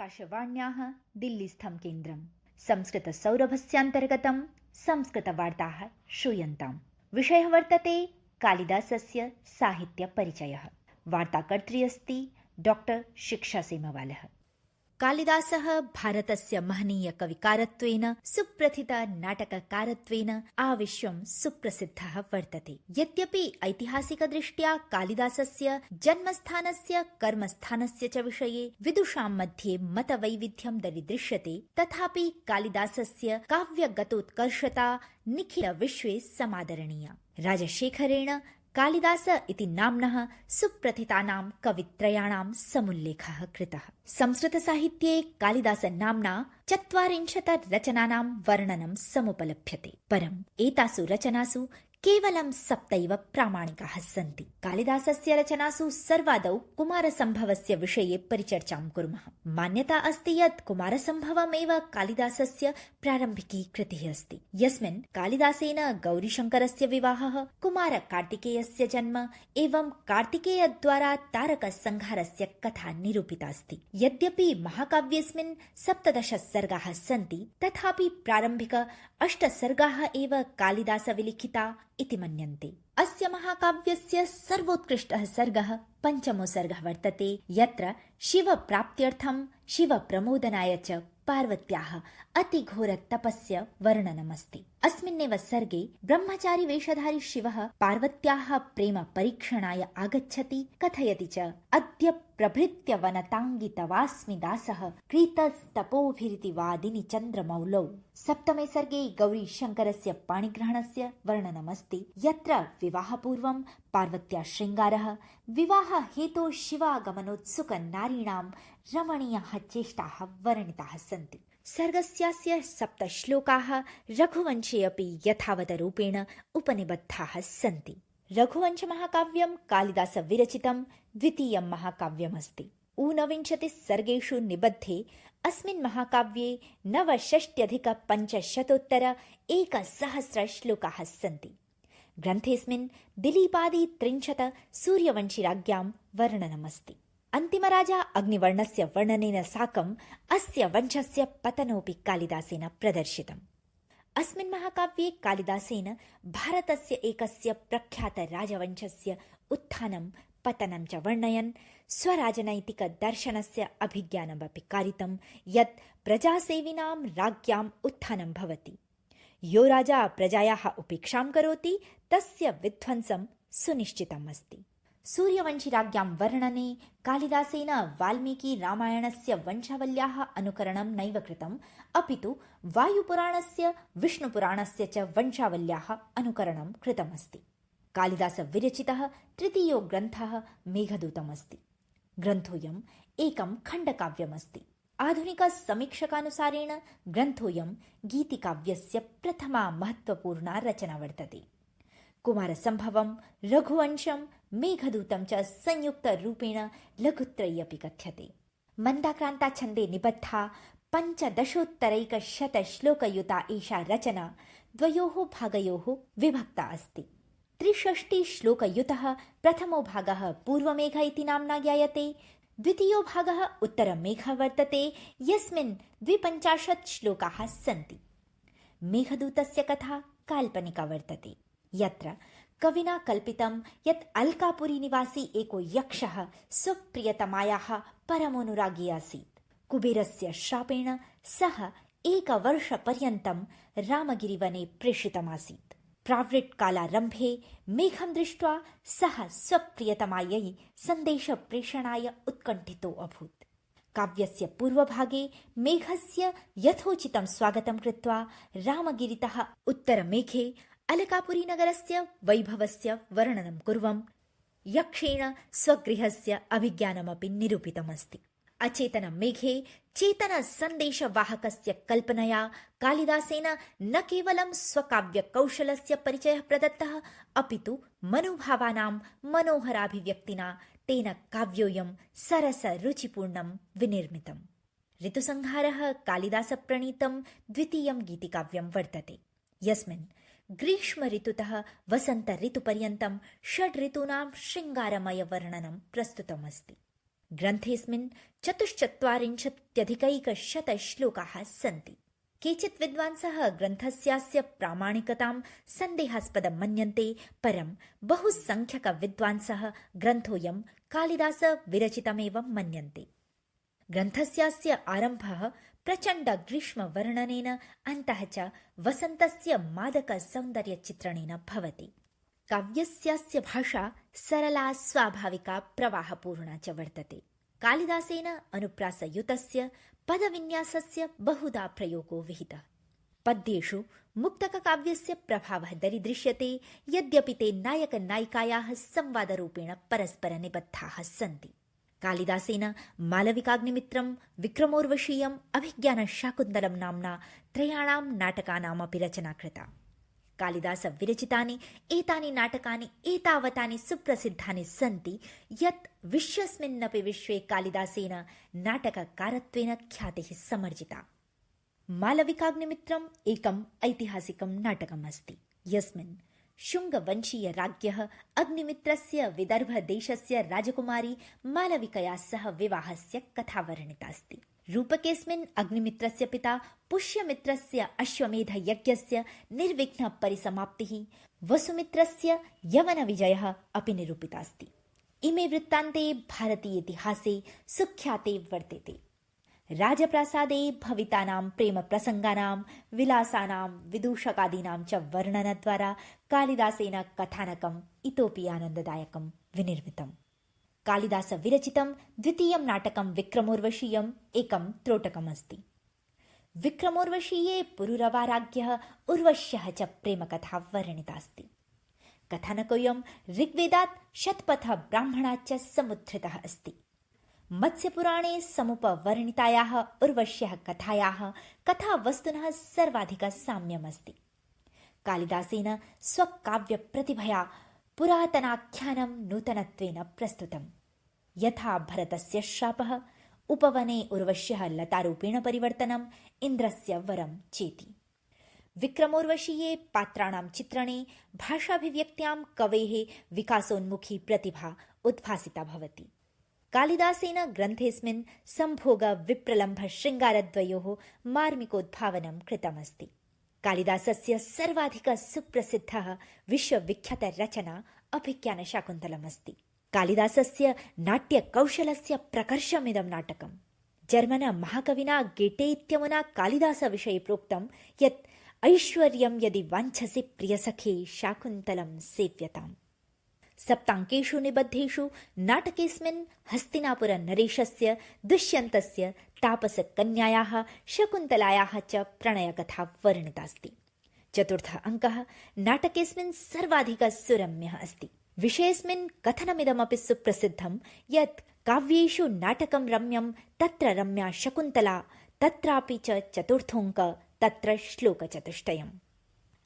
आकाशवाण्याः दिल्लीस्थं केन्द्रम् संस्कृतसौरभस्यान्तर्गतं संस्कृतवार्ताः श्रूयन्ताम्। विषयः वर्तते कालिदासस्य साहित्यपरिचयः। वार्ताकर्त्री अस्ति डॉक्टर शिक्षा सेमवालः। कालिदासः भारतस्य महनीय कविकारत्वेन सुप्रथित नाटककारत्वेन आविश्वं सुप्रसिद्धः वर्तते। यद्यपि ऐतिहासिकदृष्ट्या कालिदासस्य जन्मस्थानस्य कर्मस्थानस्य च विषये विदुषां मध्ये मतवैविध्यं दरीदृश्यते, तथापि कालिदासस्य काव्यगतोत्कर्षता निखिल विश्वे समादरणीया। राजशेखरेण कालिदास इति नाम्नः सुप्रथितानां कवित्रयाणां समुल्लेखः कृतः। संस्कृतसाहित्ये कालिदास नाम्ना 40 रचनानां वर्णनं समुपलभ्यते। परम् एतासु रचनासु केवलं 7 प्रामाणिकाः सन्ति। कालिदासस्य रचनासु सर्वादौ कुमारसम्भवस्य विषये परिचर्चां कुर्मः। मान्यता अस्ति यत् कुमारसम्भवमेव कालिदासस्य प्रारम्भिकी कृतिः अस्ति, यस्मिन् कालिदासेन गौरीशङ्करस्य विवाहः, कुमारकार्तिकेयस्य जन्म एवं कार्तिकेयद्वारा तारकसंहारस्य कथा निरूपिता अस्ति। यद्यपि महाकाव्येऽस्मिन् 17 सर्गाः सन्ति, तथापि प्रारम्भिक 8 सर्गाः एव कालिदासविलिखिता इति मन्यन्ते। अस्य महाकाव्यस्य सर्वोत्कृष्टः सर्गः पञ्चमो सर्गः वर्तते, यत्र शिवप्राप्त्यर्थं शिवप्रमोदनाय च पार्वत्याः अतिघोर तपस्य वर्णनमस्ति। अस्मिन्नेव सर्गे ब्रह्मचारी वेषधारी शिवः पार्वत्याः प्रेम परीक्षणाय आगच्छति, कथयति च अद्य प्रभृत्य वनताङ्गी तवास्मि दासः क्रीतस्तपोभिरिति वादिनि चन्द्रमौलौ। सप्तमे सर्गे गौरी शङ्करस्य पाणिग्रहणस्य वर्णनमस्ति, यत्र विवाहपूर्वं पार्वत्या शृङ्गारः, विवाह हेतोः शिवागमनोत्सुक नारीणां रमणीयाः चेष्टाः वर्णिताः सन्ति। सर्गस्यास्य 7 श्लोकाः रघुवंशे अपि यथावत रूपेण उपनिबद्धाः सन्ति। रघुवंशमहाकाव्यं कालिदास विरचितं द्वितीयं महाकाव्यमस्ति। 29 सर्गेषु निबद्धे अस्मिन् महाकाव्ये 69,500 श्लोकाः सन्ति। ग्रन्थेऽस्मिन् दिलीपादि 30 सूर्यवंशिराज्ञां वर्णनमस्ति। अन्तिमराजा अग्निवर्णस्य वर्णनेन साकम् अस्य वंशस्य पतनोऽपि कालिदासेन प्रदर्शितम्। अस्मिन् महाकाव्ये कालिदासेन भारतस्य एकस्य प्रख्यात राजवंशस्य उत्थानं पतनं च वर्णयन् स्वराजनैतिक दर्शनस्य अभिज्ञानमपि कारितं, यत् प्रजासेविनां राज्ञाम् उत्थानं भवति। यो राजा प्रजायाः उपेक्षां करोति तस्य विध्वंसं सुनिश्चितम् अस्ति। सूर्यवंशिराज्ञां वर्णने कालिदासेन वाल्मीकि रामायणस्य वंशावल्याः अनुकरणं नैव कृतम्, अपितु वायुपुराणस्य विष्णुपुराणस्य च वंशावल्याः अनुकरणं कृतमस्ति। कालिदास विरचितः तृतीयो ग्रन्थः मेघदूतमस्ति। ग्रन्थोऽयम् एकं खण्डकाव्यमस्ति। आधुनिकसमीक्षकानुसारेण ग्रन्थोऽयं गीतिकाव्यस्य प्रथमा महत्त्वपूर्णा रचना वर्तते। कुमारसम्भवं, रघुवंशं, मेघदूतं च संयुक्तरूपेण लघुत्रयी अपि कथ्यते। मन्दाक्रान्ता छन्दे निबद्धा 15 श्लोकयुता एषा रचना 2 भागयोः विभक्ता अस्ति। 63 श्लोकयुतः प्रथमो भागः पूर्वमेघ इति नाम्ना ज्ञायते, द्वितीयो भागः उत्तरमेघः वर्तते, यस्मिन् 52 श्लोकाः सन्ति। मेघदूतस्य कथा काल्पनिका वर्तते, यत्र कविना कल्पितं यत् अलकापुरी निवासी एको यक्षः स्वप्रियतमायाः परमोनुरागी आसीत्। कुबेरस्य शापेण सः 1 वर्षपर्यन्तं रामगिरिवने प्रेषितमासीत्। प्रावृट्कालारम्भे मेघं दृष्ट्वा सः स्वप्रियतमायै सन्देशप्रेषणाय उत्कण्ठितो अभूत्। काव्यस्य पूर्वभागे मेघस्य यथोचितं स्वागतं कृत्वा रामगिरितः उत्तरमेघे अलकापुरीनगरस्य वैभवस्य वर्णनं कुर्वन् यक्षेण स्वगृहस्य अभिज्ञानमपि निरूपितमस्ति। अचेतनं मेघे चेतनसन्देशवाहकस्य कल्पनया कालिदासेन न केवलं स्वकाव्यकौशलस्य परिचयः प्रदत्तः, अपितु मनोभावानां मनोहराभिव्यक्तिना तेन काव्योऽयं सरसरुचिपूर्णं विनिर्मितम्। ऋतुसंहारः कालिदासप्रणीतं द्वितीयं गीतिकाव्यं वर्तते, यस्मिन् ग्रीष्म ऋतुतः वसन्त ऋतुपर्यन्तं 6 ऋतूनां शृङ्गारमय वर्णनं प्रस्तुतमस्ति। ग्रन्थेऽस्मिन् 44,000 श्लोकाः सन्ति। केचित् विद्वांसः ग्रन्थस्यास्य प्रामाणिकतां सन्देहास्पदं मन्यन्ते, परं बहुसंख्यकविद्वांसः ग्रन्थोऽयं कालिदासविरचितमेव मन्यन्ते। ग्रन्थस्यास्य आरम्भः प्रचण्डग्रीष्मवर्णनेन, अन्तः च वसन्तस्य मादकसौन्दर्यचित्रणेन भवति। काव्यस्यास्य भाषा सरला, स्वाभाविका, प्रवाहपूर्णा च वर्तते। कालिदासेन अनुप्रासयुतस्य पदविन्यासस्य बहुधा प्रयोगो विहितः। पद्येषु मुक्तककाव्यस्य प्रभावः दरीदृश्यते, यद्यपि ते नायकनायिकायाः संवादरूपेण परस्परनिबद्धाः सन्ति। कालिदासेन मालविकाग्निमित्रं, विक्रमोर्वशीयम्, अभिज्ञानशाकुन्तलं नाम्ना त्रयाणां नाटकानामपि रचना कृता। कालिदासविरचितानि एतानि नाटकानि एतावतानि सुप्रसिद्धानि सन्ति यत् विश्वस्मिन्नपि विश्वे कालिदासेन नाटककारत्वेन ख्यातिः समर्जिता। मालविकाग्निमित्रम् एकम् ऐतिहासिकं नाटकम् अस्ति, यस्मिन् शुङ्गवंशीयराज्ञः अग्निमित्रस्य विदर्भदेशस्य राजकुमारी मालविकया सह विवाहस्य कथा वर्णिता अस्ति। रूपकेऽस्मिन् अग्निमित्रस्य पिता पुष्यमित्रस्य अश्वमेधयज्ञस्य निर्विघ्नपरिसमाप्तिः, वसुमित्रस्य यवनविजयः अपि निरूपितास्ति। इमे वृत्तान्ते भारतीयेतिहासे सुख्याते वर्तेते। राजप्रासादे भवितानां प्रेमप्रसङ्गानां, विलासानां, विदूषकादीनां च वर्णनद्वारा कालिदासेन कथानकम् इतोपि आनन्ददायकं विनिर्मितम्। कालिदासविरचितं द्वितीयं नाटकं विक्रमोर्वशीयम् एकं त्रोटकमस्ति। विक्रमोर्वशीये पुरुरवाराज्ञः उर्वश्यः च प्रेमकथा वर्णितास्ति। कथानकोऽयं ऋग्वेदात् शतपथब्राह्मणाच्च समुद्धृतः अस्ति। मत्स्यपुराणे समुपवर्णितायाः उर्वश्यः कथायाः कथावस्तुनः सर्वाधिकसाम्यमस्ति। कालिदासेन स्वकाव्यप्रतिभया पुरातनाख्यानं नूतनत्वेन प्रस्तुतम्। यथा भरतस्य शापः, उपवने उर्वश्यः लतारूपेण परिवर्तनम्, इन्द्रस्य वरं चेति। विक्रमोर्वशीये पात्राणां चित्रणे भाषाभिव्यक्त्यां कवेः विकासोन्मुखी प्रतिभा उद्भासिता भवति। कालिदासेन ग्रन्थेऽस्मिन् सम्भोग विप्रलम्भ शृङ्गारद्वयोः मार्मिकोद्भावनं कृतमस्ति। कालिदासस्य सर्वाधिक सुप्रसिद्धः विश्वविख्यातरचना अभिज्ञानशाकुन्तलमस्ति। कालिदासस्य नाट्यकौशलस्य प्रकर्षमिदं नाटकम्। जर्मन महाकविना गेटे इत्यमुना कालिदासविषये प्रोक्तं यत् ऐश्वर्यं यदि वाञ्छसि प्रियसखे शाकुन्तलं सेव्यताम्। सप्ताङ्केषु निबद्धेषु नाटकेऽस्मिन् हस्तिनापुरनरेशस्य, दुष्यन्तस्य, तापसकन्यायाः, शकुन्तलायाः च प्रणयकथा वर्णितास्ति। चतुर्थ अङ्कः नाटकेऽस्मिन् सर्वाधिकसुरम्यः अस्ति। विषयेऽस्मिन् कथनमिदमपि सुप्रसिद्धं यत् काव्येषु नाटकं रम्यं, तत्र रम्या शकुन्तला, तत्रापि च चतुर्थोऽङ्क, तत्र श्लोकचतुष्टयम्।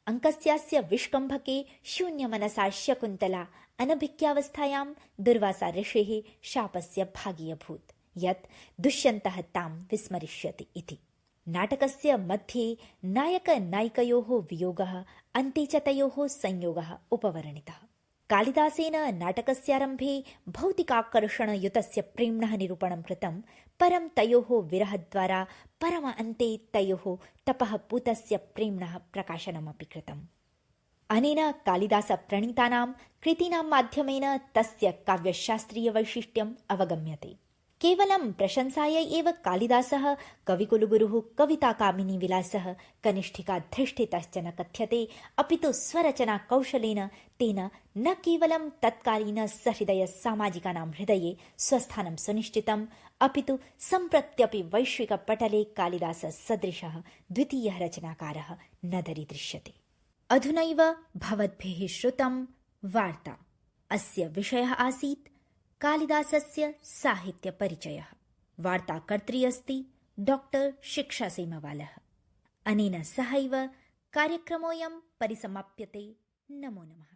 अङ्कस्यास्य विष्कम्भके शून्यमनसा शकुन्तला अनभिज्ञावस्थायां दुर्वासा ऋषेः शापस्य भागी अभूत् यत् दुष्यन्तः तां विस्मरिष्यति इति। नाटकस्य मध्ये नायकनायिकयोः वियोगः, अन्ते च तयोः संयोगः उपवर्णितः। कालिदासेन नाटकस्यारम्भे भौतिकाकर्षणयुतस्य प्रेम्णः निरूपणं कृतं, परं तयोः विरहद्वारा परम अन्ते तयोः तपःपूतस्य प्रेम्णः प्रकाशनमपि कृतम्। अनेन कालिदासप्रणीतानां कृतीनां माध्यमेन तस्य काव्यशास्त्रीयवैशिष्ट्यम् अवगम्यते। केवलं प्रशंसायै एव कालिदासः कविकुलगुरुः, कविताकामिनीविलासः, कनिष्ठिकाधिष्ठितश्च न कथ्यते, अपितु स्वरचनाकौशलेन तेन न केवलं तत्कालीनसहृदयसामाजिकानां हृदये स्वस्थानं सुनिश्चितम्, अपितु सम्प्रत्यपि वैश्विकपटले कालिदाससदृशः द्वितीयः रचनाकारः न दरीदृश्यते। अधुनैव भवद्भिः श्रुतं वार्ता। अस्य विषयः आसीत् कालिदासस्य साहित्यपरिचयः। वार्ताकर्त्री अस्ति डॉक्टर शिक्षा सेमवालः। अनेन सहैव कार्यक्रमोऽयं परिसमाप्यते। नमो नमः।